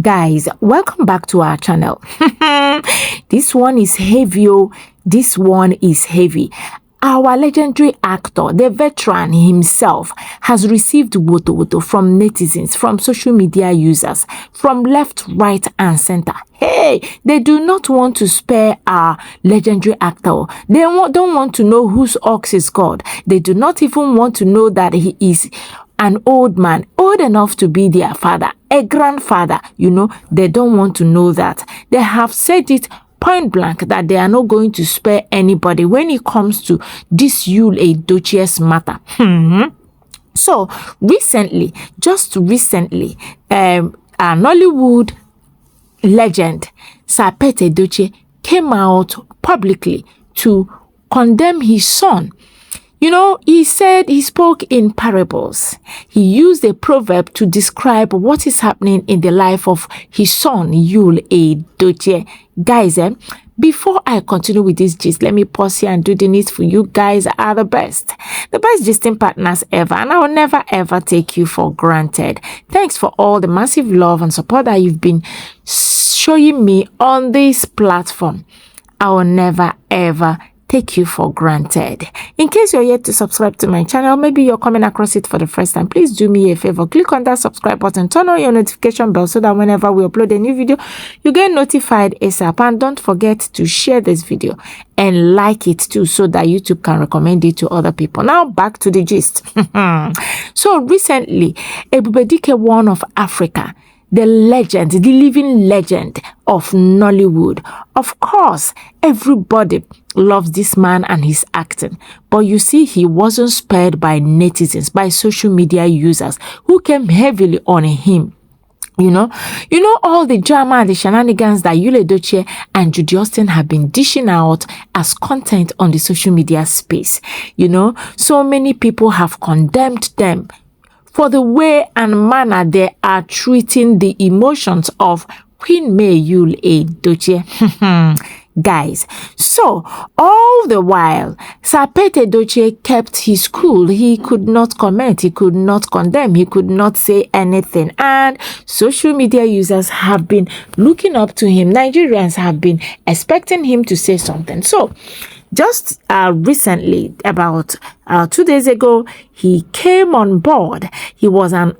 Guys, welcome back to our channel. This one is heavy. This one is heavy. Our legendary actor, the veteran himself, has received Wotowoto from netizens, from social media users, from left, right, and center. Hey, they do not want to spare our legendary actor. They don't want to know whose ox is God. They do not even want to know that he is an old man, old enough to be their father, a grandfather. They don't want to know that. They have said it point blank that they are not going to spare anybody when it comes to this Edochie's matter. So just recently, a Nollywood legend, Sir Edochie, came out publicly to condemn his son. He said he spoke in parables. He used a proverb to describe what is happening in the life of his son, Edochie. Guys, before I continue with this gist, let me pause here and do the needful. You guys are the best gisting partners ever, and I will never ever take you for granted. Thanks for all the massive love and support that you've been showing me on this platform. I will never ever take you for granted. In case you're yet to subscribe to my channel, maybe you're coming across it for the first time, please do me a favor. Click on that subscribe button, turn on your notification bell so that whenever we upload a new video, you get notified ASAP. And don't forget to share this video and like it too, so that YouTube can recommend it to other people. Now back to the gist. So recently, Ebubedike, one of Africa, the legend, the living legend of Nollywood. Of course, everybody loves this man and his acting. But you see, he wasn't spared by netizens, by social media users who came heavily on him. All the drama and the shenanigans that Edochie and Judy Austin have been dishing out as content on the social media space. So many people have condemned them for the way and manner they are treating the emotions of Queen May Edochie. Guys, so all the while, Sir Edochie kept his cool. He could not comment, he could not condemn, he could not say anything. And social media users have been looking up to him. Nigerians have been expecting him to say something. So just recently, about 2 days ago, he came on board. He was on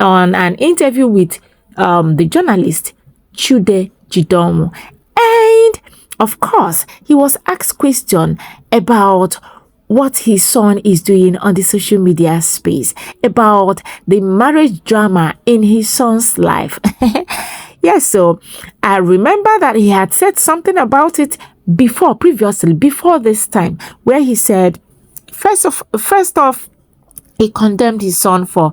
an interview with the journalist Chude Jidomu, and of course, he was asked question about what his son is doing on the social media space, about the marriage drama in his son's life. Yes, so I remember that he had said something about it previously, before this time, where he said, first off, he condemned his son for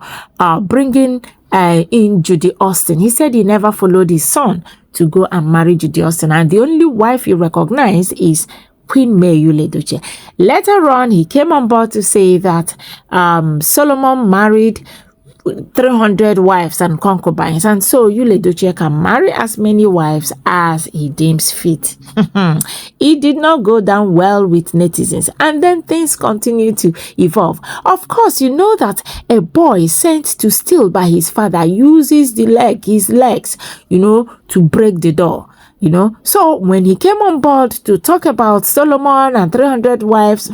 bringing in Judy Austin. He said he never followed his son to go and marry Judy Austin, and the only wife he recognized is Queen May Edochie. Later on, he came on board to say that Solomon married 300 wives and concubines, and so Edochie can marry as many wives as he deems fit. It did not go down well with netizens, and then things continue to evolve. Of course, you know that a boy sent to steal by his father uses his legs, to break the door. So when he came on board to talk about Solomon and 300 wives,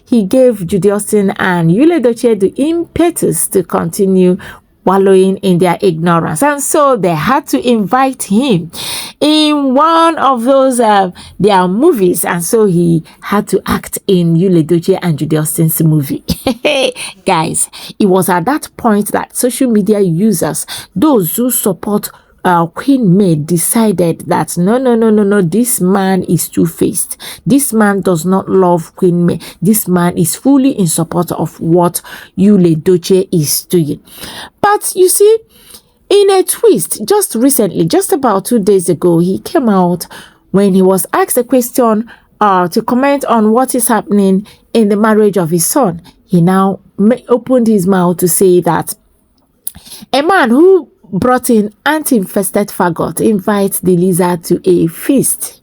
he gave Judy Austin and Edochie the impetus to continue wallowing in their ignorance. And so they had to invite him in one of those their movies, and so he had to act in Edochie and Judy Austin's movie. Guys, it was at that point that social media users, those who support Queen May, decided that no, this man is two-faced. This man does not love Queen May. This man is fully in support of what Edochie is doing. But you see, in a twist, just recently, just about 2 days ago, he came out when he was asked a question to comment on what is happening in the marriage of his son. He now opened his mouth to say that a man who brought in anti-infested faggot invites the lizard to a feast.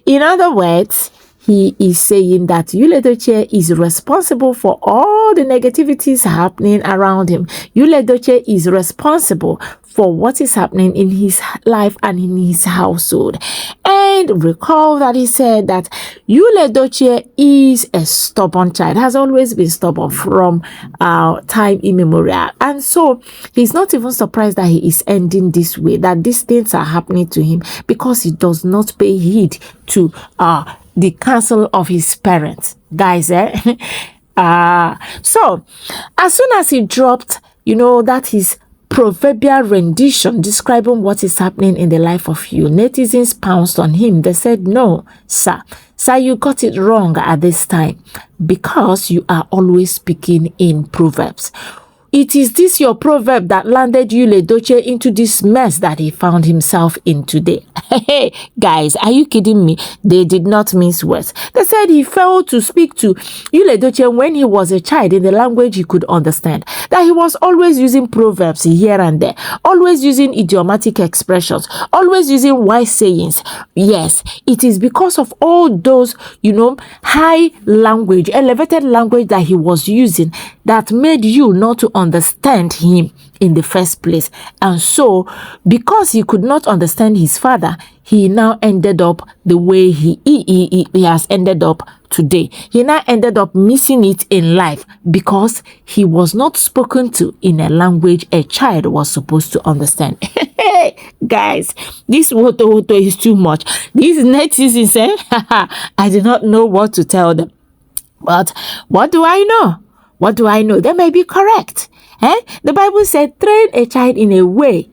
In other words, he is saying that Edochie is responsible for all the negativities happening around him. Edochie is responsible for what is happening in his life and in his household. And recall that he said that Edochie is a stubborn child, has always been stubborn from time immemorial. And so he's not even surprised that he is ending this way, that these things are happening to him, because he does not pay heed to the counsel of his parents. Guys, so as soon as he dropped, that his proverbial rendition describing what is happening in the life of you, netizens pounced on him. They said, no, sir, you got it wrong at this time, because you are always speaking in proverbs. It is this your proverb that landed Edochie into this mess that he found himself in today. Hey, guys, are you kidding me? They did not mince words. They said he failed to speak to Edochie when he was a child in the language he could understand. That he was always using proverbs here and there, always using idiomatic expressions, always using wise sayings. Yes, it is because of all those, high language, elevated language that he was using that made you not to understand him in the first place. And so, because he could not understand his father, he now ended up the way he has ended up today. He now ended up missing it in life because he was not spoken to in a language a child was supposed to understand. Guys, this Wotowoto is too much. These netizens, I do not know what to tell them. But what do I know? What do I know? They may be correct. The Bible said, train a child in a way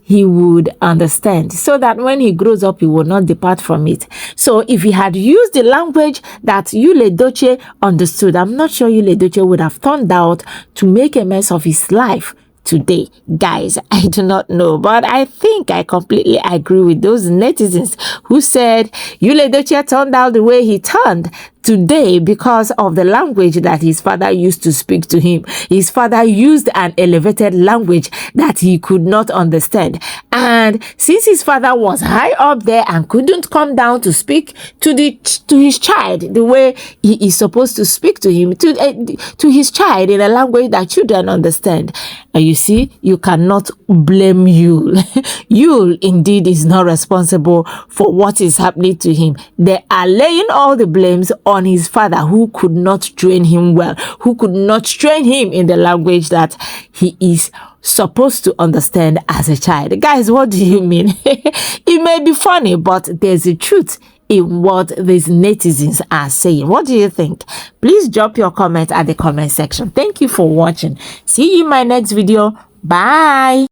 he would understand, so that when he grows up, he will not depart from it. So if he had used the language that Edochie understood, I'm not sure Edochie would have turned out to make a mess of his life today. Guys, I do not know, but I think I completely agree with those netizens who said Edochie turned out the way he turned today because of the language that his father used to speak to him. His father used an elevated language that he could not understand. And since his father was high up there and couldn't come down to speak to his child the way he is supposed to speak to him, to his child in a language that children understand, you see, you cannot blame Yule. Yule indeed is not responsible for what is happening to him. They are laying all the blames on his father, who could not train him well, who could not train him in the language that he is supposed to understand as a child. Guys, what do you mean? It may be funny, but there's a truth in what these netizens are saying. What do you think? Please drop your comment at the comment section. Thank you for watching. See you in my next video. Bye.